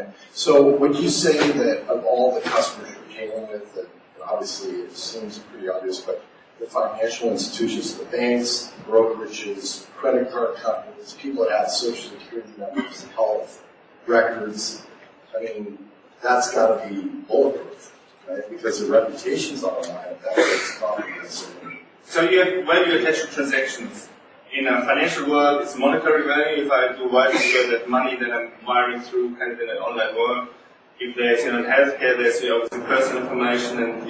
Okay. So would you say that of all the customers you're dealing with, that obviously it seems pretty obvious, but the financial institutions, the banks, brokerages, credit card companies, people that have social security numbers, health records, I mean, that's got to be bulletproof, right? Because the reputation's on the line if that gets compromised. So you have value attached to transactions. In a financial world, it's monetary value. If I do wire transfer that money that I'm wiring through kind of in an online world. If there's, in healthcare, there's obviously personal information and,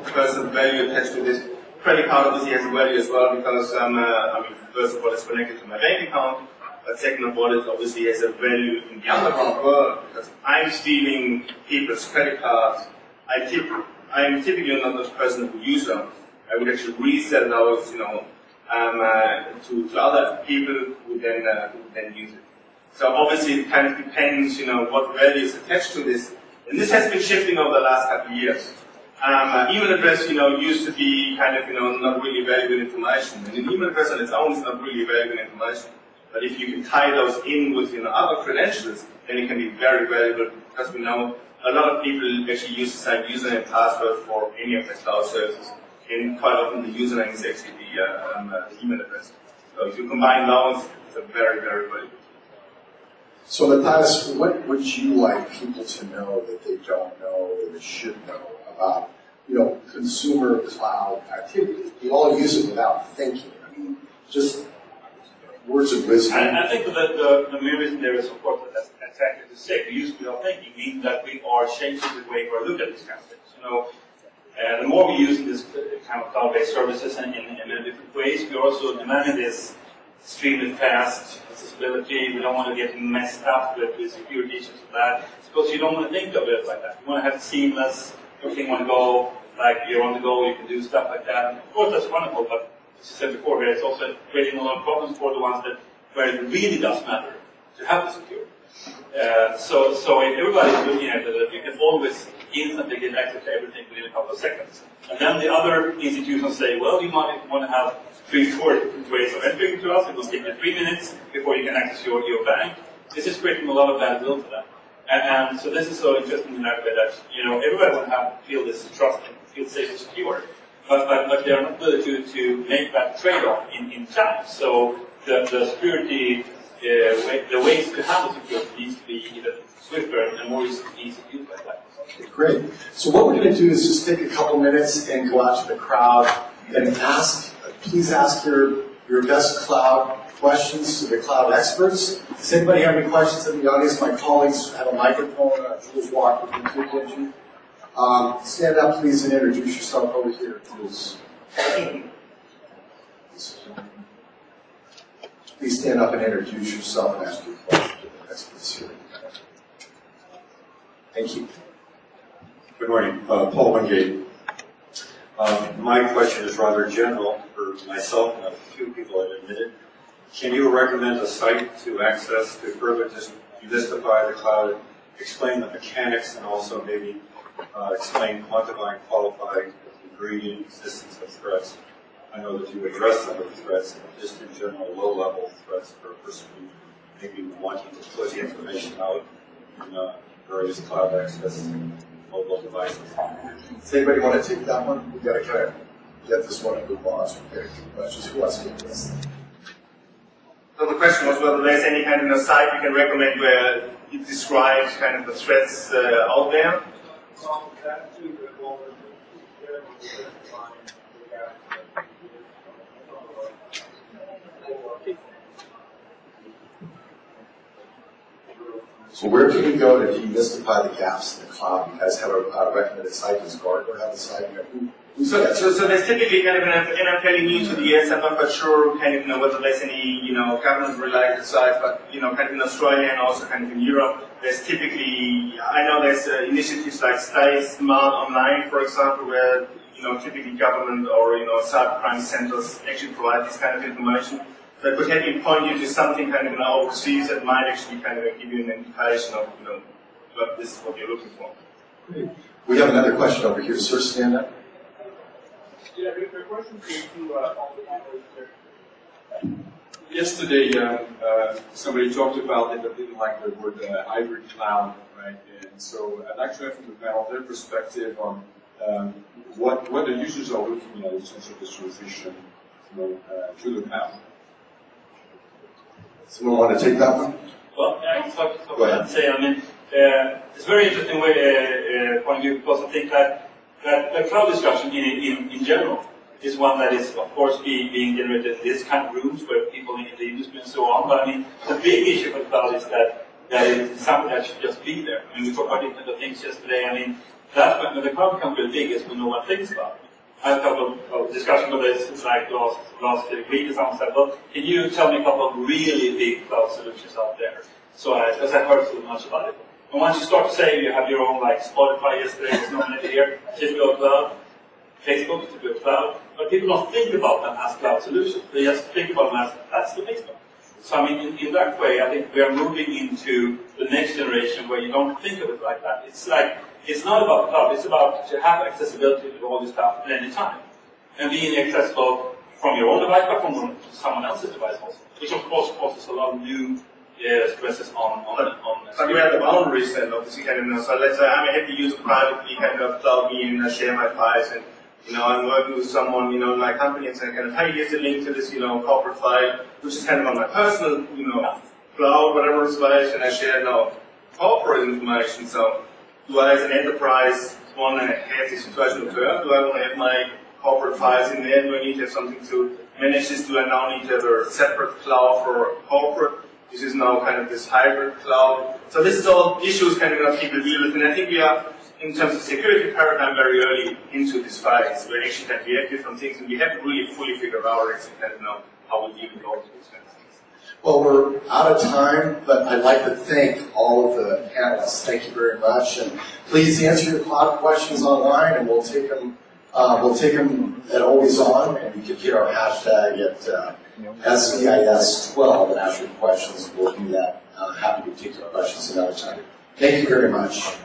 personal value attached to this. Credit card obviously has a value as well because, first of all, it's connected to my bank account. But second of all, it obviously has a value in the underground world because I'm stealing people's credit cards. I'm typically not the person who uses them. I would actually resell those, to other people who then use it. So obviously it kind of depends, what value is attached to this. And this has been shifting over the last couple of years. Email address, used to be kind of, not really valuable information. And an email address on its own is not really valuable information. But if you can tie those in with, other credentials, then it can be very valuable because we know a lot of people actually use the same username and password for any of the cloud services. And quite often the username is actually the email address. So if you combine those, it's a very, very valuable. So Matthias, what would you like people to know that they don't know or they should know about, consumer cloud activity? We all use it without thinking. I mean, just words of wisdom. I think that the main reason there is, of course, that's exactly to say, we use it without thinking, means that we are changing the way we look at these kind of things. The more we use this kind of cloud-based services in different ways, we're also demanding this extremely fast accessibility. We don't want to get messed up with security issues of that, because you don't want to think of it like that. You want to have it seamless, everything on the go, like you're on the go, you can do stuff like that. And of course, that's wonderful, but as I said before, it's also creating a lot of problems for the ones where it really does matter to have the security. So if everybody's looking at it, you can always instantly get access to everything within a couple of seconds. And then the other institutions say, well, you might want to have 3-4 different ways of entering to us. It will take you 3 minutes before you can access your bank. This is creating a lot of bad will for them. And so this is so interesting in that way that, everybody will feel this trust and feel safe and secure. But they're not willing to make that trade-off in time. So the security, the ways to handle security needs to be even swifter and more easy to use like that. Great. So what we're going to do is just take a couple minutes and go out to the crowd and please ask your best cloud questions to the cloud experts. Does anybody have any questions in the audience? My colleagues have a microphone. Jules Walker from Cleveland. Stand up, please, and introduce yourself over here, Jules. Please stand up and introduce yourself and ask your question to the experts here. Thank you. Good morning. Paul Wingate. My question is rather general for myself and a few people I've admitted. Can you recommend a site to access to further demystify the cloud, explain the mechanics, and also maybe explain, quantify, and qualify the degree and existence of threats? I know that you address some of the threats, but just in general, low-level threats for a person who maybe wanting to put the information out in various cloud access mobile devices. Does anybody want to take that one? We've got to kind of get this one and move on. So we've got a few questions. Who wants to take this? So the question was whether there's any kind of site you can recommend where it describes kind of the threats out there. So where can you go to demystify the gaps in the cloud? You guys have a recommended site. Does Gartner have a site? So there's typically kind of and I'm fairly new to the US. I'm not quite sure kind of whether there's any government-related sites, but kind of in Australia and also kind of in Europe, there's typically I know there's initiatives like Stay Smart Online, for example, where typically government or cybercrime centers actually provide this kind of information. That could help you point you to something kind of overseas that might actually kind of give you an indication of what this is what you're looking for. Great. We have another question over here. Sir, stand up. Yeah, the question to all the panelists here. Yesterday, somebody talked about it, but didn't like the word hybrid cloud, right? And so I'd like to have from the panel their perspective on what the users are looking at in terms of this transition, to the cloud. Someone want to take that one? Well, I can talk about and say, I mean, it's a very interesting way, point of view, because I think that the cloud discussion in general is one that is, of course, being generated in these kind of rooms where people in the industry and so on. But I mean, the big issue for cloud is that it's something that should just be there. I mean, we talked about Internet of Things yesterday. I mean, that's when the cloud becomes really big is when no one thinks about it. I had a couple of discussions with this, like last week, someone said, well, can you tell me a couple of really big cloud solutions out there? So, because I heard so much about it. And once you start to say you have your own, like Spotify yesterday was nominated here, typical cloud, Facebook, typical cloud, but people don't think about them as cloud solutions. They just think about them as, that's the Facebook. So, I mean, in that way, I think we are moving into the next generation where you don't think of it like that. It's like, it's not about cloud, it's about to have accessibility to all this stuff at any time. And being accessible from your own device, but from someone else's device also. Which of course causes a lot of new stresses on but we have the boundaries then, obviously, kind of, so let's say I'm happy to use a privately kind of cloud me and share my files, and I'm working with someone, in my company and saying kind of, hey, here's the link to this, corporate file, which is kind of on my personal, cloud, whatever device, and I share now corporate information. So do I, as an enterprise, want to have this situation occur? Do I want to have my corporate files in there? Do I need to have something to manage this? Do I now need to have a separate cloud for corporate? This is now kind of this hybrid cloud. So this is all issues kind of people deal with, and I think we are, in terms of security paradigm, very early into this fight. So we actually can react to different things, and we haven't really fully figured out kind of know how we deal with all of these kinds of things. Well, we're out of time, but I'd like to thank all of the panelists. Thank you very much, and please answer your cloud questions online, and we'll take them. At Always On, and you can hit our hashtag at SVIS12 and ask your questions. We'll do that. Happy to take your questions another time. Thank you very much.